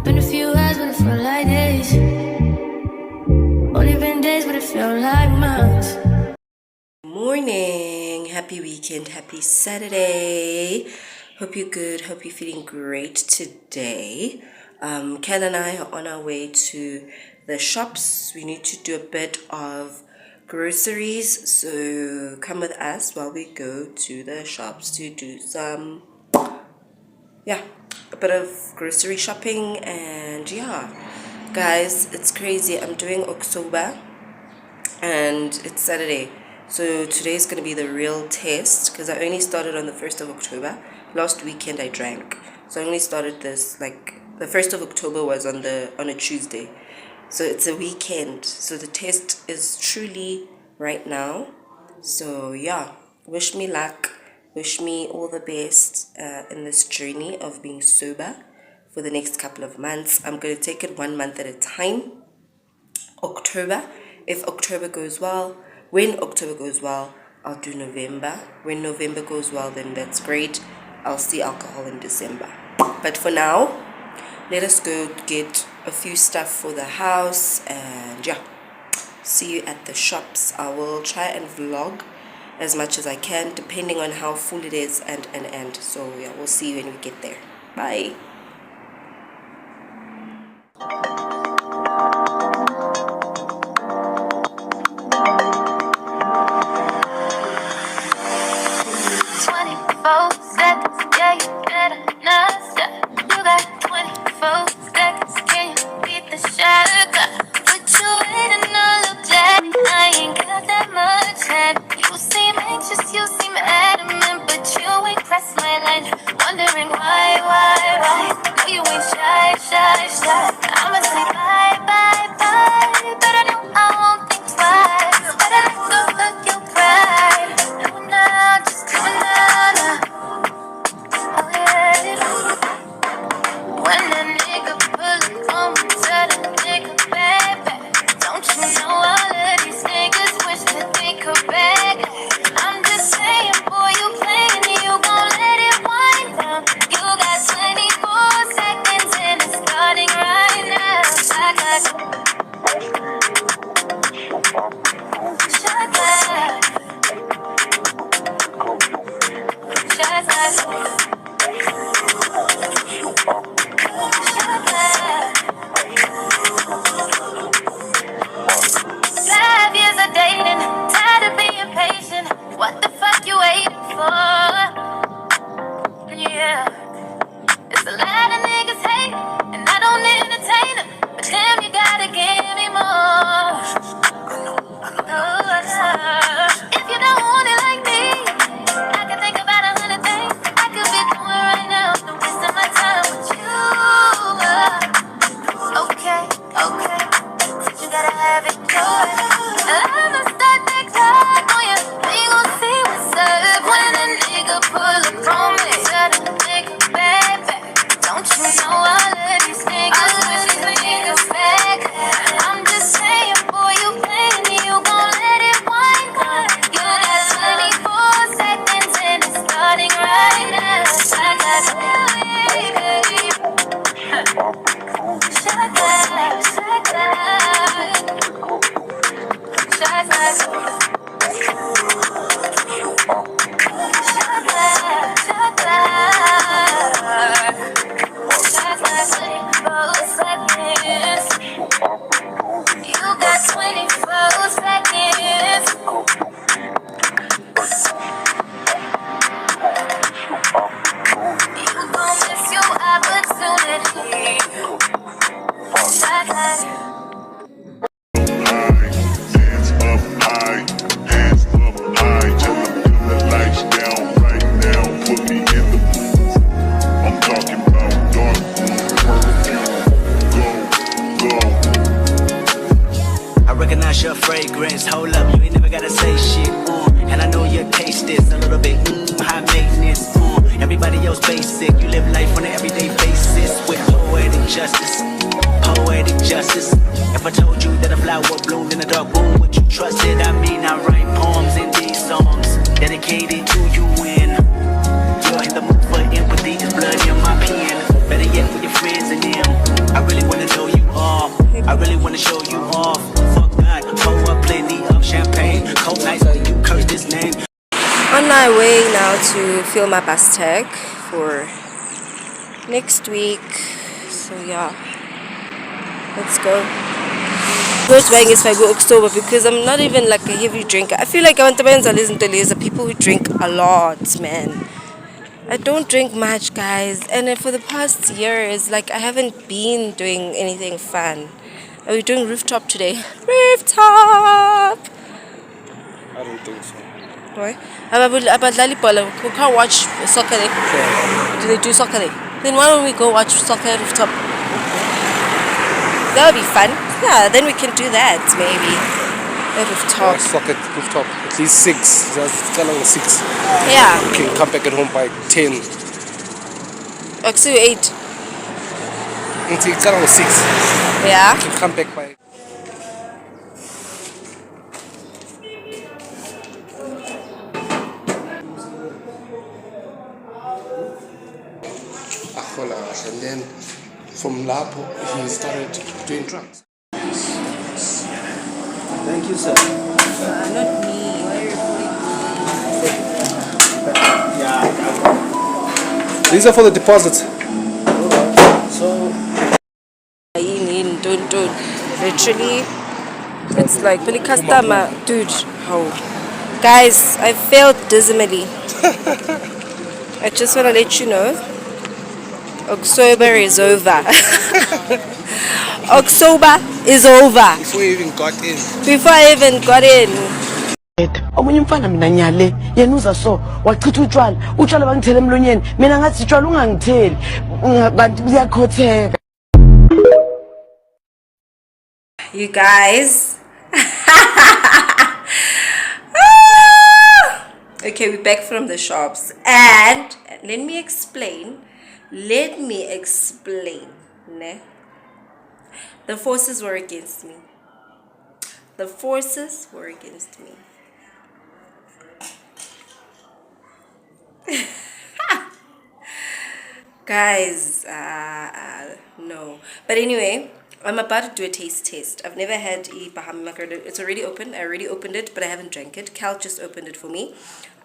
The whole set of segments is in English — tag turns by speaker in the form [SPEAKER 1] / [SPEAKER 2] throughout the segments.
[SPEAKER 1] Been a few hours, but it felt like days. Only been days, but it felt like months.
[SPEAKER 2] Morning, happy weekend, happy Saturday. Hope you're good, hope you're feeling great today. Ken and I are on our way to the shops. We need to do a bit of groceries, so come with us while we go to the shops to do some, a bit of grocery shopping. And guys, it's crazy. I'm doing Ocsober and it's Saturday, so today's gonna be the real test because I only started on the 1st of October. Last weekend I drank, so I only started this, like, the 1st of October was on a Tuesday, so it's a weekend. So the test is truly right now. So wish me luck, wish me all the best in this journey of being sober for the next couple of months. I'm gonna take it 1 month at a time. October. If October goes well, when October goes well, I'll do November. When November goes well, then that's great. I'll see alcohol in December. But for now, let us go get a few stuff for the house and see you at the shops. I will try and vlog as much as I can depending on how full it is and. So we'll see you when we get there. Bye.
[SPEAKER 1] Yeah, you better not stop. You got 24 seconds. Can you beat the shot? What you waiting on? Look like I ain't got that much time. You seem anxious, you seem adamant, but you ain't pressed my line. Wondering why?
[SPEAKER 2] to fill my bus tag for next week. So yeah, let's go. First buying is for October because I'm not even like a heavy drinker. I feel like I want to listen to the people who drink a lot, man. I don't drink much, guys, and for the past years, like I haven't been doing anything fun. Are we doing rooftop today? Rooftop.
[SPEAKER 3] I don't think so.
[SPEAKER 2] Why? Abadlali Bola, we can't watch soccer there. Do they do soccer there? Then why don't we go watch soccer rooftop? That would be fun. Yeah, then we can do that maybe. At rooftop.
[SPEAKER 3] Soccer rooftop. At least 6. That's kind of 6.
[SPEAKER 2] Yeah.
[SPEAKER 3] You can come back at home by 10.
[SPEAKER 2] Ocsober 8.
[SPEAKER 3] It's kind of 6.
[SPEAKER 2] Yeah.
[SPEAKER 3] You can come back by. And then from Lapo, he started doing drugs.
[SPEAKER 4] Thank you, sir.
[SPEAKER 2] Not me. Why are you recording?
[SPEAKER 3] These are for the deposits.
[SPEAKER 4] So,
[SPEAKER 2] Don't. Literally, it's like when a customer, dude. How, guys? I failed dismally. I just want to let you know. October is over. October is over.
[SPEAKER 3] Before you even got in.
[SPEAKER 2] Before I even got in.
[SPEAKER 5] omunye umfana mina nyale yena uza so wachitha utshwala bangithele emlonyeni mina ngathi utshwala ungangitheli kanti kuyakhotheka.
[SPEAKER 2] You guys. Okay, we're back from the shops and let me explain. Ne? The forces were against me. Guys, no. But anyway, I'm about to do a taste test. I've never had a Bahama macaroni. It's already open. I already opened it, but I haven't drank it. Cal just opened it for me.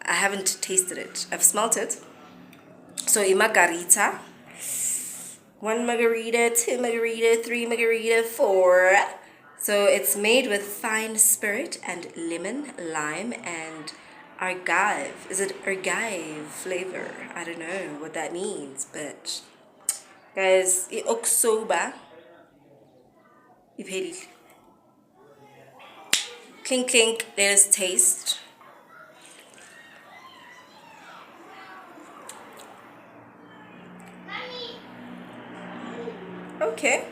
[SPEAKER 2] I haven't tasted it. I've smelt it. So a margarita. 1 margarita, 2 margarita, 3 margarita, 4. So it's made with fine spirit and lemon, lime, and archive. Is it archive flavor? I don't know what that means, but guys, Ocsober. Clink clink, let us taste. Okay.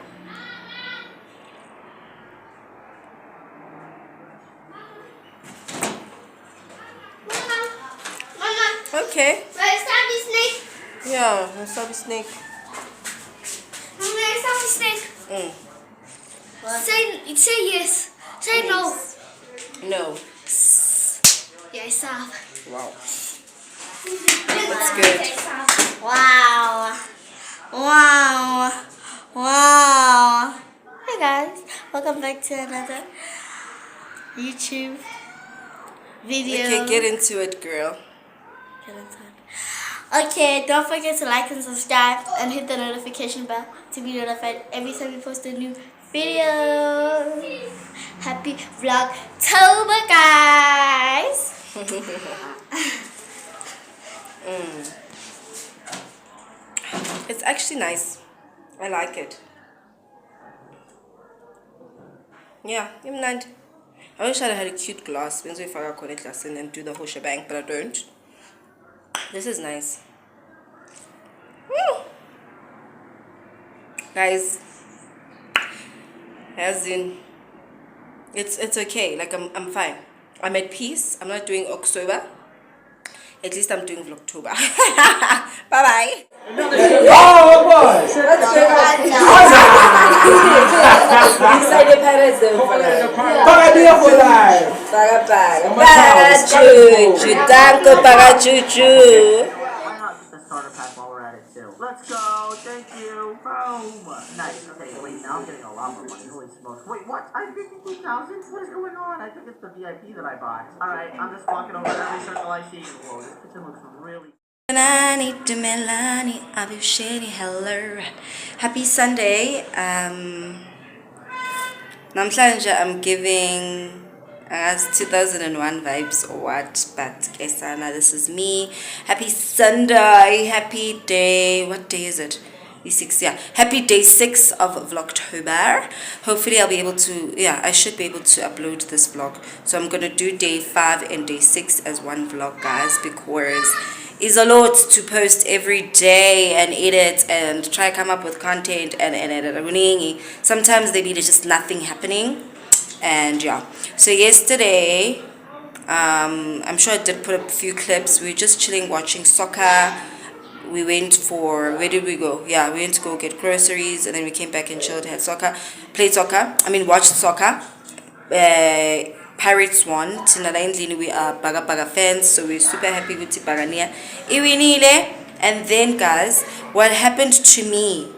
[SPEAKER 2] Okay.
[SPEAKER 1] Wasabi snake.
[SPEAKER 2] Yeah, wasabi snake.
[SPEAKER 1] Wasabi snake. Say yes. Say no.
[SPEAKER 2] No.
[SPEAKER 1] Yes, stop.
[SPEAKER 3] Wow.
[SPEAKER 2] That's good.
[SPEAKER 1] Wow. Hi guys, welcome back to another YouTube video.
[SPEAKER 2] Okay, get into it, girl.
[SPEAKER 1] Okay, don't forget to like and subscribe and hit the notification bell to be notified every time we post a new video. Happy Vlogtober, guys!
[SPEAKER 2] It's actually nice. I like it. Yeah, I'm not. I wish I had a cute glass. When if I connect glass and do the whole shebang, but I don't. This is nice. Woo! Guys, as in, it's okay. Like I'm fine. I'm at peace. I'm not doing October. At least I'm doing Vlogtober. Bye bye.
[SPEAKER 4] oh boy!
[SPEAKER 2] Para chuchu.
[SPEAKER 6] Why not just a starter pack while we're at it too? Let's go. Thank you. Nice. Okay, wait, now I'm getting a lot more money. Holy smokes. Wait, what? I have 52,000? What is going on? I think it's the VIP that I bought. Alright, I'm just walking over every circle I see. Whoa, this kitchen looks really...
[SPEAKER 2] Melanie to Melanie, Abusheni, hello. Happy Sunday. Namhlanje I'm giving as 2001 vibes or what, but Kesana, this is me. Happy Sunday, happy day. What day is it? D6, yeah. Happy day 6 of Vlogtober. Hopefully I'll be able to, I should be able to upload this vlog. So I'm gonna do day 5 and day 6 as one vlog, guys, because it's a lot to post every day and edit and try to come up with content and sometimes there be just nothing happening. And yeah, so yesterday I'm sure I did put up a few clips. We were just chilling watching soccer. We went for, where did we go? Yeah, we went to go get groceries and then we came back and chilled, had soccer, watched soccer. Pirates won. Tina endlini, we are Baga fans, so we're super happy with Bagania iwinile. And then guys, what happened to me,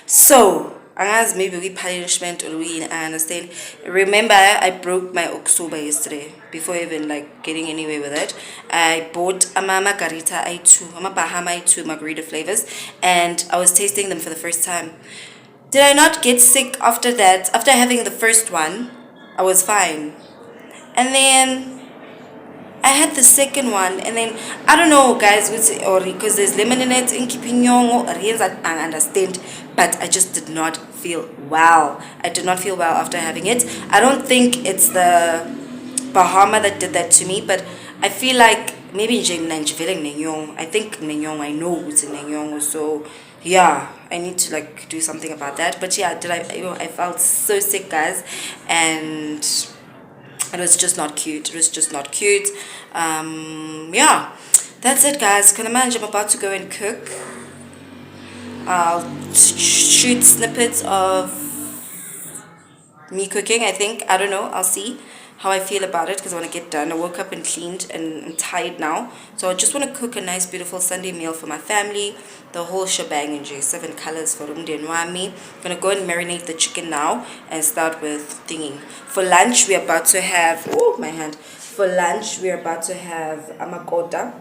[SPEAKER 2] so as maybe we punishment or we, I understand. Remember, I broke my Ocsober yesterday before even like getting anywhere with it. I bought a margarita i2, a Bahama i2 margarita flavors, and I was tasting them for the first time. Did I not get sick after that? After having the first one, I was fine. And then I had the second one, and then I don't know, guys, or because there's lemon in it, in kipinyongo, I understand, but I just did not feel well. I did not feel well after having it. I don't think it's the Bahama that did that to me, but I feel like maybe I think I know it's in Nenyong, so yeah, I need to like do something about that. But yeah, I felt so sick, guys, and it was just not cute. Yeah, that's it, guys. I'm about to go and cook. I'll shoot snippets of me cooking, I think. I don't know, I'll see how I feel about it because I want to get done. I woke up and cleaned and I'm tired now, so I just want to cook a nice beautiful Sunday meal for my family, the whole shebang in J7 colors for Umdi and Wami. I'm gonna go and marinate the chicken now and start with thinking. For lunch we're about to have, oh my hand, for lunch we're about to have amakota.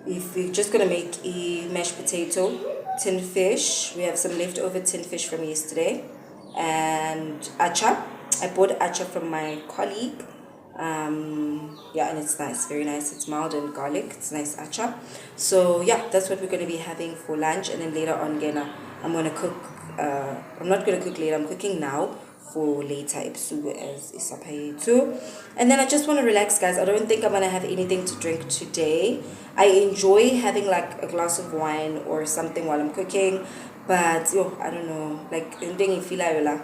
[SPEAKER 2] If we're just gonna make a mashed potato, tin fish, we have some leftover tin fish from yesterday, and acha. I bought acha from my colleague. Yeah, and it's nice, very nice. It's mild and garlic. It's nice acha. So yeah, that's what we're gonna be having for lunch, and then later on, I'm gonna cook. I'm not gonna cook later. I'm cooking now for later episode as isapai too. And then I just want to relax, guys. I don't think I'm gonna have anything to drink today. I enjoy having like a glass of wine or something while I'm cooking, but I don't know, like I don't know,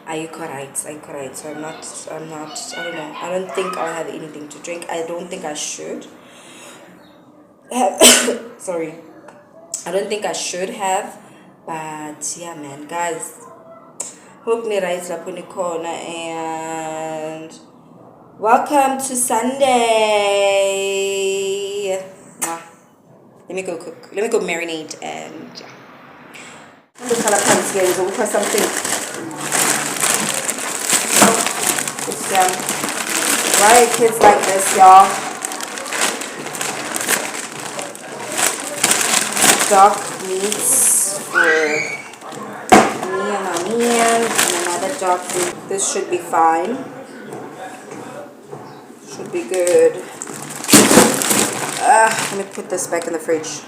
[SPEAKER 2] I don't think I'll have anything to drink. I don't think I should have sorry, I don't think I should have, but yeah, man, guys, hope me right up in the corner, and welcome to Sunday. Let me go cook, let me go marinate, and yeah. The color pants here is over something. It's why are kids like this, y'all? Dark meats for me and my man, and another dark meat. This should be fine. Should be good. Let me put this back in the fridge.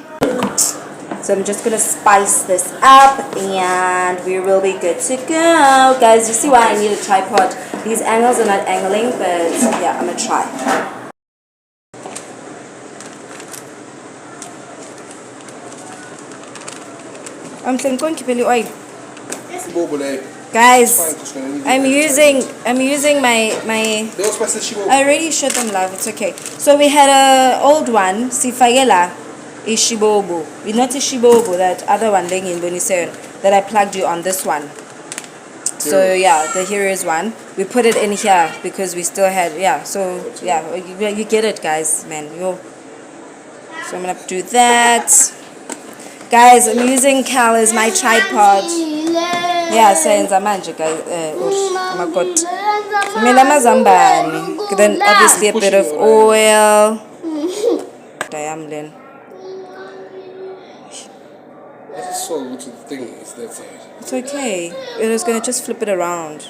[SPEAKER 2] So I'm just gonna spice this up and we will be good to go. Guys, you see why I need a tripod. These angles are not angling, but yeah, I'm gonna try. I'm thinking keep oil. Guys, I'm using my I already showed them, love, it's okay. So we had a old one, Sifayela Ishibobo. Not Ishibobo, that other one in Bonisern that I plugged you on this one. So yeah, the Heroes one. We put it in here because we still had, yeah, so yeah, you get it, guys, man. So I'm gonna do that. Guys, I'm using Cal as my tripod. Yeah, senza manje guys. Oh my god. Mina mazambani. Then obviously a bit of oil. Diamlin.
[SPEAKER 3] That's so good to the thing is that side.
[SPEAKER 2] It's okay. It was gonna just flip it around.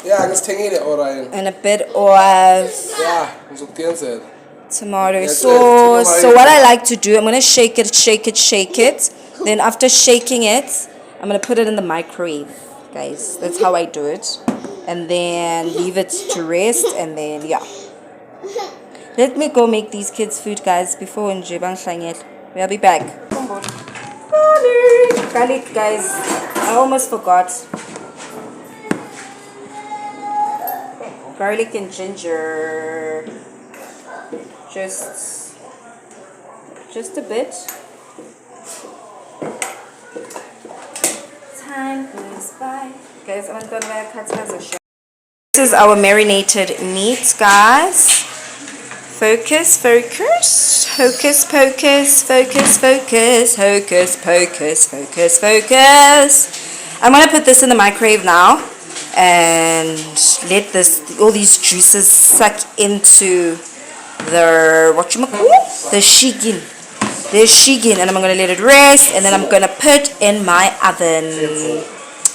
[SPEAKER 3] Yeah, I just taking it alright.
[SPEAKER 2] And a bit of
[SPEAKER 3] Yeah, so said.
[SPEAKER 2] tomato
[SPEAKER 3] Yes,
[SPEAKER 2] sauce.
[SPEAKER 3] yes,
[SPEAKER 2] So what I like to do, I'm gonna shake it. Then after shaking it, I'm gonna put it in the microwave, guys. That's how I do it. And then leave it to rest, and then yeah. Let me go make these kids food, guys, before we'll be back. Garlic, guys. I almost forgot. Garlic and ginger. Just a bit. Time goes by. Guys, I'm gonna cut a shot. This is our marinated meat, guys. Focus, focus. Hocus pocus, focus, focus. Hocus pocus, focus, focus. I'm gonna put this in the microwave now and let all these juices suck into the shigin, and I'm gonna let it rest, and then I'm gonna put in my oven.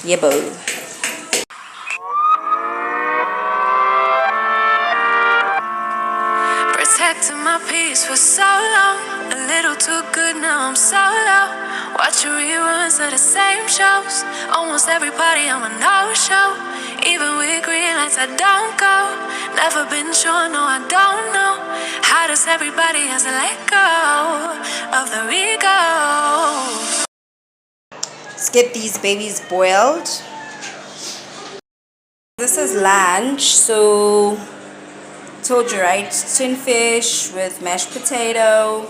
[SPEAKER 2] Yebo.
[SPEAKER 1] Protecting my peace for so long, a little too good, now I'm solo. Watching reruns of the same shows, almost every party I'm a no-show. Even with green lights I don't go, never been sure, no I don't know. How does everybody has to let go of the ego?
[SPEAKER 2] Let's get these babies boiled. This is lunch, so told you right, tin fish with mashed potato.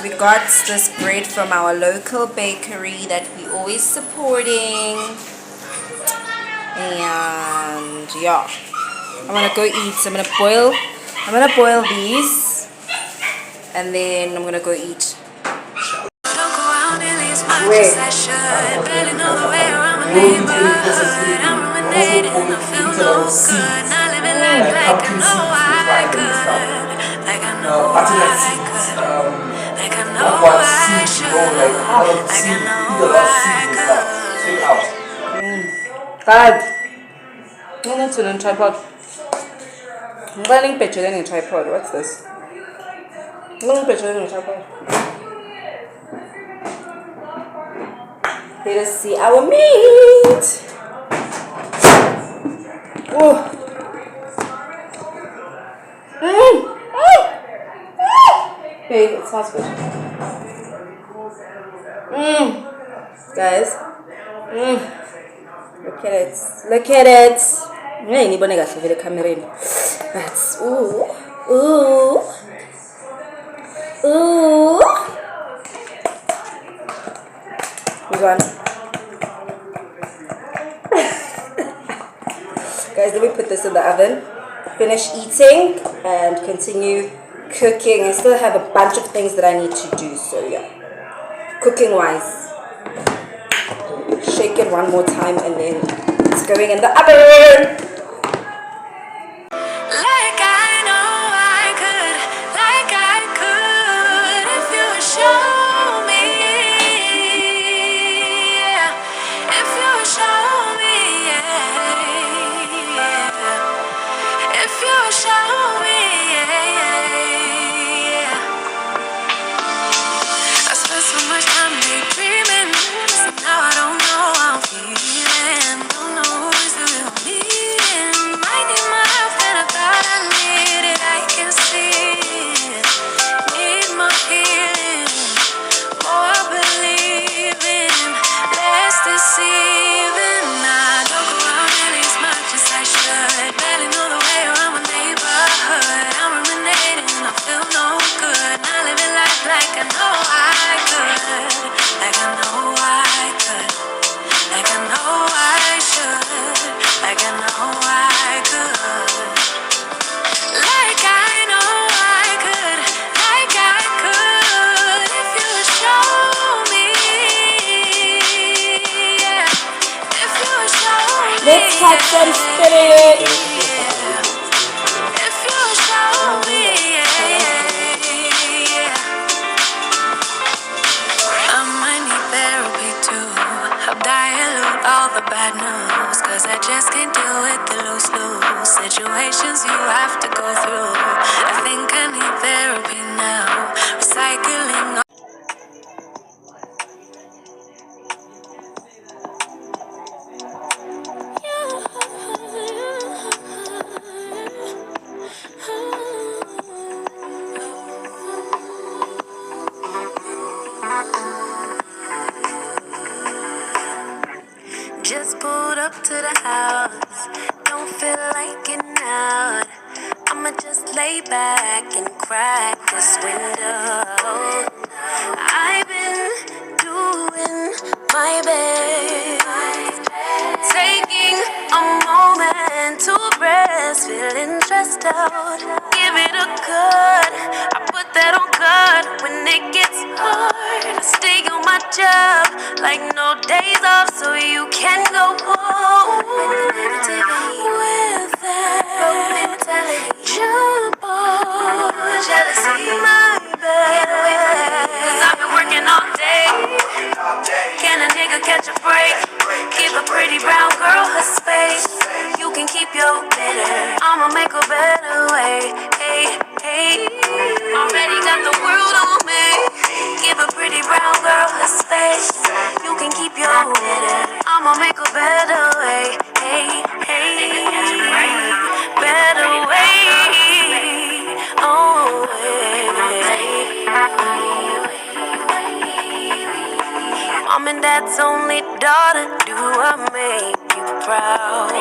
[SPEAKER 2] We got this bread from our local bakery that we always supporting, and yeah, I'm gonna go eat. So I'm gonna boil these, and then I'm gonna go eat.
[SPEAKER 1] Wait. I should barely know the way around my neighborhood. I'm ruminating, I feel no good. Not living life like I know I could. Like I know I could. Like I know I should. Like I know I could.
[SPEAKER 2] Guys, I'm not on tripod. I'm running picture in a tripod. What's this? I'm running picture in a tripod. Let us see our meat. Oh. Hey, it smells good. Guys. Look at it. Look at it. Anybody got to the camera in. That's ooh. Ooh. Ooh. We're gone. Guys, let me put this in the oven. Finish eating and continue cooking. I still have a bunch of things that I need to do, so yeah. Cooking wise. Shake it one more time and then it's going in the oven.
[SPEAKER 1] Like I know I could, like I could, if you would show me, yeah. If you would show me, yeah. If you would show me, yeah. I spent so much time daydreaming, so now I don't know how I'm feeling, don't know who's the real me. hearts and spirit. If you show me, I might need therapy too. Help dilute all the bad news. Cause I just can't deal with the loose situations you have to go through. I think I need therapy now. Recycling. Just pulled up to the house, don't feel like getting out. I'ma just lay back and crack this window. I've been doing my best, taking a moment to rest, feeling stressed out. Give it a cut, I put that on God when it gets hard. I stay on my job like no days off, so you can go home with that. Jump on, jealousy, my bad. Cause I've been working all day. Can a nigga catch a break? Give a pretty brown girl her space. You can keep your bitter, I'ma make a better way. Hey, hey, already got the world on me. Give a pretty brown girl her space. You can keep your bitter, I'ma make a better way. Hey, hey, better way. Oh, Mom and Dad's only daughter, do I make you proud?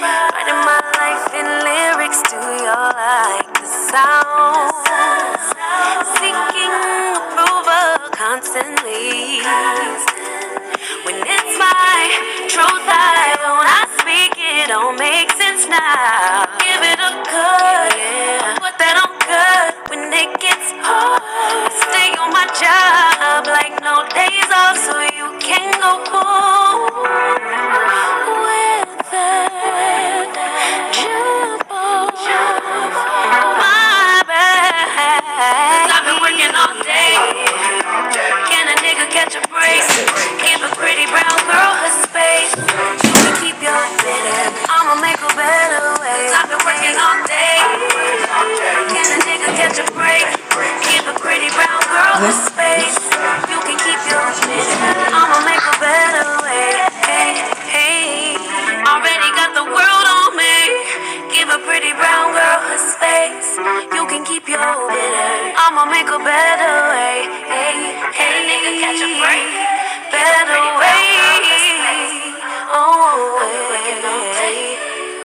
[SPEAKER 1] Writing my life in lyrics, do y'all like the sound? Seeking approval constantly. When it's my truth, I speak it, don't make sense now. Give it a cut, yeah. Put that on cut when it gets hard. Stay on my job like no days off, so you can go home with that. Jump on my back. I've been working all day. Can a nigga catch a break? Give a pretty brown girl her space. You can keep your bitter, I'ma make a better way. I've been working all day. Can a nigga catch a break? Give a pretty brown girl her space. You can keep your bitter, I'ma make a better way. Hey, hey, already got the world on me. Give a pretty brown girl her space. You can keep your bitter, I'ma make a better way. Hey, hey, nigga catch a break. Better way. Oh, hey.